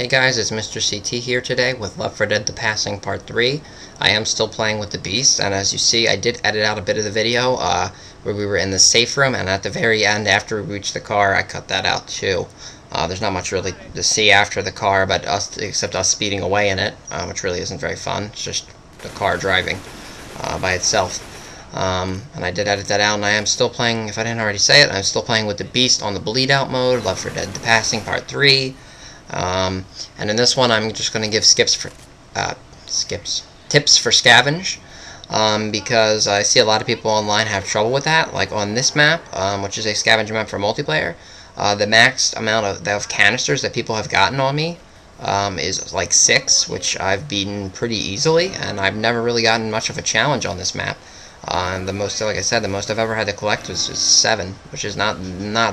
Hey guys, it's Mr. CT here today with Left 4 Dead The Passing Part 3. I am still playing with the Beast, and as you see, I did edit out a bit of the video where we were in the safe room, and at the very end, after we reached the car, I cut that out too. There's not much really to see after the car, but except us speeding away in it, which really isn't very fun. It's just the car driving by itself. And I did edit that out, and I am still playing, if I didn't already say it, I'm still playing with the Beast on the Bleed Out mode, Left 4 Dead The Passing Part 3. And in this one, I'm just going to give tips for scavenge, because I see a lot of people online have trouble with that. Like on this map, which is a scavenge map for multiplayer, the max amount of canisters that people have gotten on me is like 6, which I've beaten pretty easily, and I've never really gotten much of a challenge on this map. And the most, like I said, the most I've ever had to collect was 7, which is not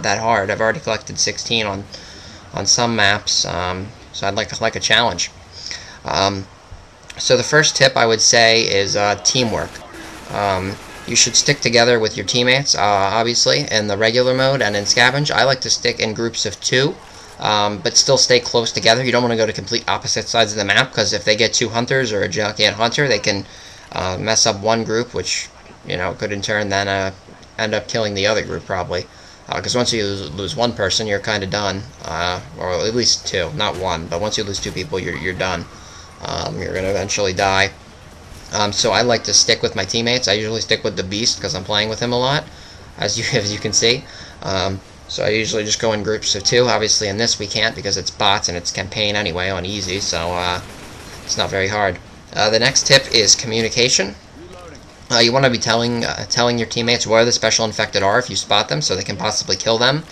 that hard. I've already collected 16 on some maps, so I'd like a challenge. So the first tip I would say is teamwork. You should stick together with your teammates, obviously, in the regular mode and in scavenge. I like to stick in groups of 2, but still stay close together. You don't want to go to complete opposite sides of the map, because if they get 2 hunters or a jockey and hunter, they can mess up one group, which could in turn then end up killing the other group probably. Because once you lose one person, you're kind of done, or at least 2, not 1. But once you lose 2 people, you're done. You're gonna eventually die. So I like to stick with my teammates. I usually stick with the Beast because I'm playing with him a lot, as you can see. So I usually just go in groups of 2. Obviously, in this we can't because it's bots and it's campaign anyway on easy, so it's not very hard. The next tip is communication. You want to be telling your teammates where the special infected are if you spot them, so they can possibly kill them.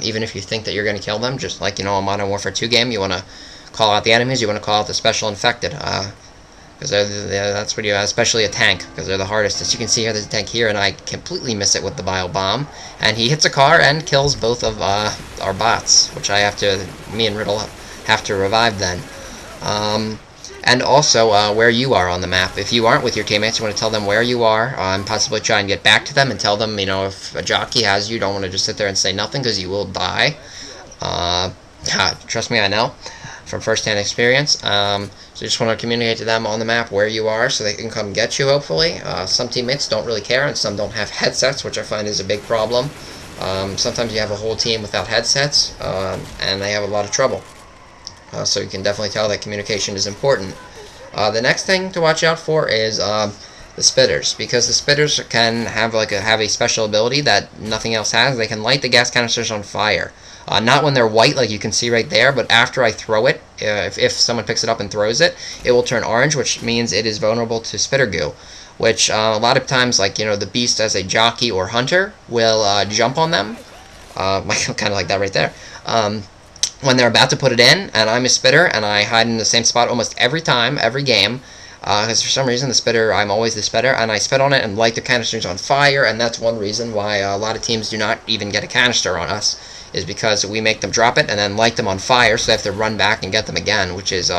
Even if you think that you're going to kill them, just like a Modern Warfare 2 game, you want to call out the enemies. You want to call out the special infected, because that's what you, especially a tank, because they're the hardest. As you can see here, there's a tank here, and I completely miss it with the bio bomb, and he hits a car and kills both of our bots, which me and Riddle have to revive then. And also where you are on the map. If you aren't with your teammates, you want to tell them where you are, and possibly try and get back to them and tell them, if a jockey has you, don't want to just sit there and say nothing, because you will die. Trust me, I know from first-hand experience. So you just want to communicate to them on the map where you are so they can come get you, hopefully. Some teammates don't really care, and some don't have headsets, which I find is a big problem. Sometimes you have a whole team without headsets, and they have a lot of trouble. So you can definitely tell that communication is important. The next thing to watch out for is the spitters, because the spitters can have a special ability that nothing else has. They can light the gas canisters on fire. Not when they're white, like you can see right there, but after I throw it, if someone picks it up and throws it, it will turn orange, which means it is vulnerable to spitter goo. Which a lot of times, the Beast as a jockey or hunter will jump on them, kind of like that right there. When they're about to put it in, and I'm a spitter, and I hide in the same spot almost every time, every game, because for some reason I'm always the spitter, and I spit on it and light the canisters on fire, and that's one reason why a lot of teams do not even get a canister on us, is because we make them drop it and then light them on fire, so they have to run back and get them again, which is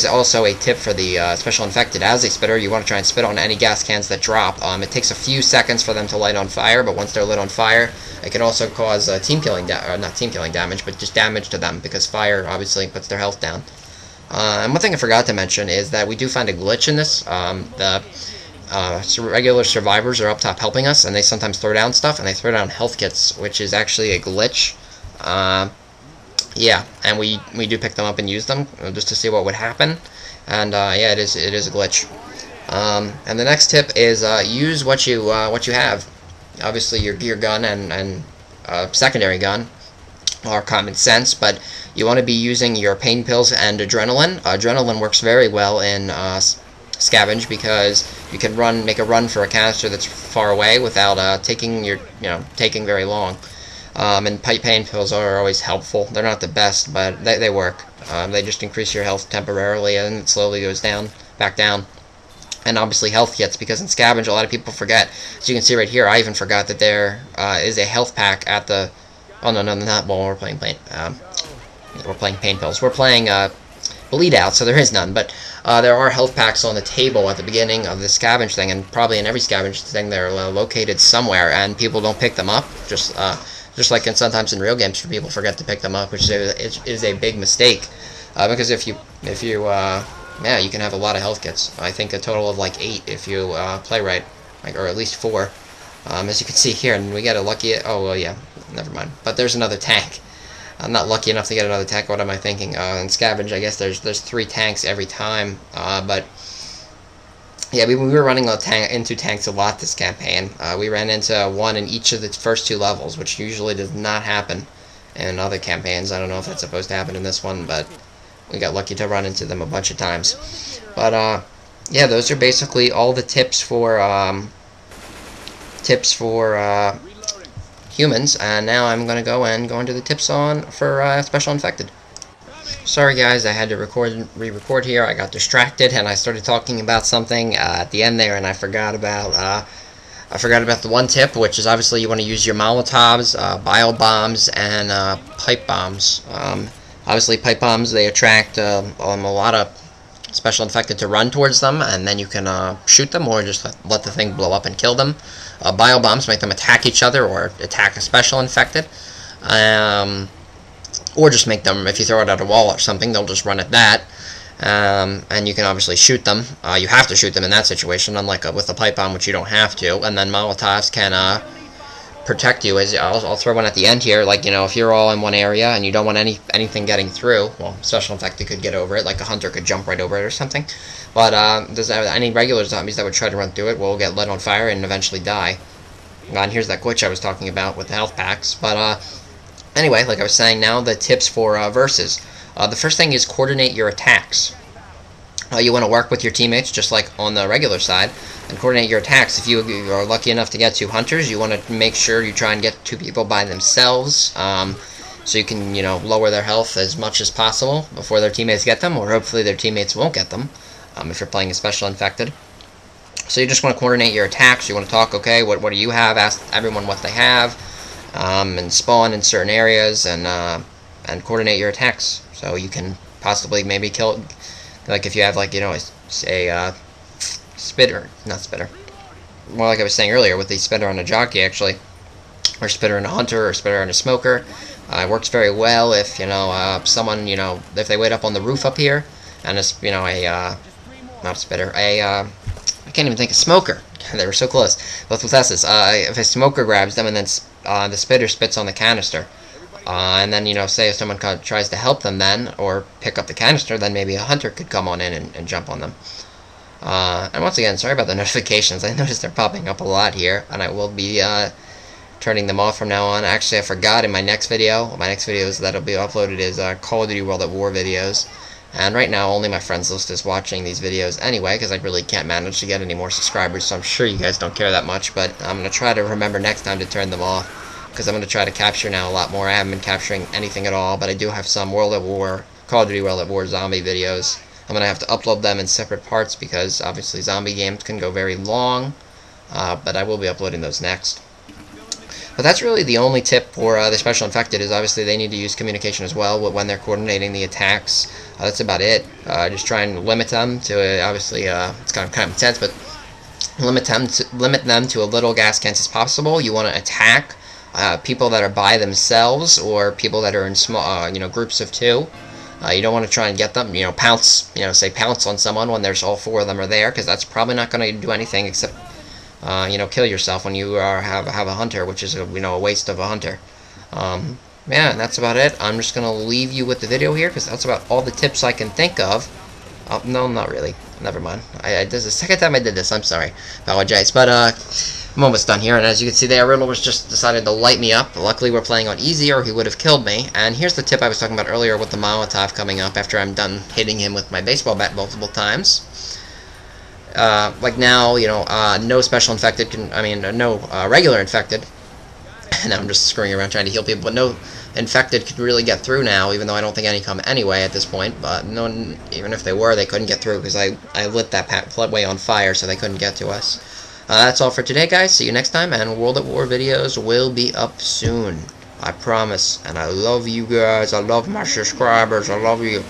also a tip for the special infected. As a spitter, you want to try and spit on any gas cans that drop. It takes a few seconds for them to light on fire, but once they're lit on fire, it can also cause not team killing damage, but just damage to them, because fire obviously puts their health down. And one thing I forgot to mention is that we do find a glitch in this. Regular survivors are up top helping us, and they sometimes throw down stuff, and they throw down health kits, which is actually a glitch. Yeah, and we do pick them up and use them just to see what would happen, and yeah, it is a glitch. And the next tip is use what you have. Obviously, your gun and secondary gun are common sense, but you want to be using your pain pills and adrenaline. Adrenaline works very well in scavenge, because you can make a run for a canister that's far away without taking very long. And pain pills are always helpful. They're not the best, but they work. They just increase your health temporarily, and it slowly goes back down. And obviously health kits, because in scavenge a lot of people forget. As you can see right here, I even forgot that there is a health pack at the... Oh no, not while we're playing pain pills. We're playing Bleed Out, so there is none. But there are health packs on the table at the beginning of the scavenge thing, and probably in every scavenge thing they're located somewhere, and people don't pick them up. Just Just like sometimes in real games, people forget to pick them up, which is a big mistake. Because if you yeah, you can have a lot of health kits. I think a total of like 8 if you play right, like, or at least 4. As you can see here, and we get a lucky. Oh well, yeah, never mind. But there's another tank. I'm not lucky enough to get another tank. What am I thinking? In Scavenge, I guess there's 3 tanks every time. But yeah, we were running into tanks a lot this campaign. We ran into one in each of the first 2 levels, which usually does not happen in other campaigns. I don't know if that's supposed to happen in this one, but we got lucky to run into them a bunch of times. But yeah, those are basically all the tips for humans, and now I'm going to go into the tips for Special Infected. Sorry guys, I had to re-record here. I got distracted and I started talking about something at the end there, and I forgot about the one tip, which is obviously you want to use your Molotovs, bio bombs, and pipe bombs. Obviously, pipe bombs, they attract a lot of Special Infected to run towards them, and then you can shoot them or just let the thing blow up and kill them. Bio bombs make them attack each other or attack a Special Infected. Or just make them, if you throw it at a wall or something, they'll just run at that. And you can obviously shoot them. You have to shoot them in that situation, unlike with a pipe bomb, which you don't have to. And then Molotovs can protect you. I'll throw one at the end here. Like, you know, if you're all in one area and you don't want anything getting through, well, Special Infected could get over it. Like a hunter could jump right over it or something. But does any regular zombies that would try to run through it will get lit on fire and eventually die. And here's that glitch I was talking about with the health packs. But anyway, like I was saying, now the tips for versus. The first thing is coordinate your attacks. You want to work with your teammates, just like on the regular side, and coordinate your attacks. If you are lucky enough to get 2 hunters, you want to make sure you try and get 2 people by themselves, so you can, you know, lower their health as much as possible before their teammates get them, or hopefully their teammates won't get them, if you're playing a Special Infected. So you just want to coordinate your attacks. You want to talk, okay, what do you have? Ask everyone what they have. And spawn in certain areas, and coordinate your attacks, so you can possibly maybe kill, like if you have, like, you know, a spitter, not spitter, well, like I was saying earlier, with the spitter on a jockey, actually, or spitter on a hunter, or spitter on a smoker. It works very well if, you know, someone, you know, if they wait up on the roof up here, and it's, you know, not a spitter, I can't even think of smoker. They were so close. Both with S's. If a smoker grabs them and then the spitter spits on the canister, and then, you know, say if someone tries to help them then, or pick up the canister, then maybe a hunter could come on in and jump on them. And once again, sorry about the notifications. I noticed they're popping up a lot here, and I will be turning them off from now on. Actually, I forgot in my next video. My next videos that'll be uploaded is Call of Duty World at War videos. And right now, only my friends list is watching these videos anyway, because I really can't manage to get any more subscribers, so I'm sure you guys don't care that much, but I'm going to try to remember next time to turn them off, because I'm going to try to capture now a lot more. I haven't been capturing anything at all, but I do have some World at War, Call of Duty World at War zombie videos. I'm going to have to upload them in separate parts, because obviously zombie games can go very long, but I will be uploading those next. But that's really the only tip for the Special Infected, is obviously they need to use communication as well when they're coordinating the attacks. That's about it. Just try and limit them to, obviously, it's kind of intense, but limit them to a little gas cans as possible. You want to attack people that are by themselves, or people that are in small, you know, groups of 2. You don't want to try and get them, you know, pounce, you know, say pounce on someone when there's all 4 of them are there, because that's probably not going to do anything except, you know, kill yourself when you have a hunter, which is, you know, a waste of a hunter. Yeah, and that's about it. I'm just going to leave you with the video here, because that's about all the tips I can think of. No, not really. Never mind. This is the second time I did this. I'm sorry. Apologize. But I'm almost done here, and as you can see there, Riddle was just decided to light me up. Luckily, we're playing on easy, or he would have killed me. And here's the tip I was talking about earlier with the Molotov coming up after I'm done hitting him with my baseball bat multiple times. Like now, you know, no Special Infected no regular Infected. Now I'm just screwing around trying to heal people, but no Infected could really get through now, even though I don't think any come anyway at this point. But no, even if they were, they couldn't get through, because I lit that floodway on fire, so they couldn't get to us. That's all for today, guys. See you next time, and World at War videos will be up soon. I promise. And I love you guys. I love my subscribers. I love you.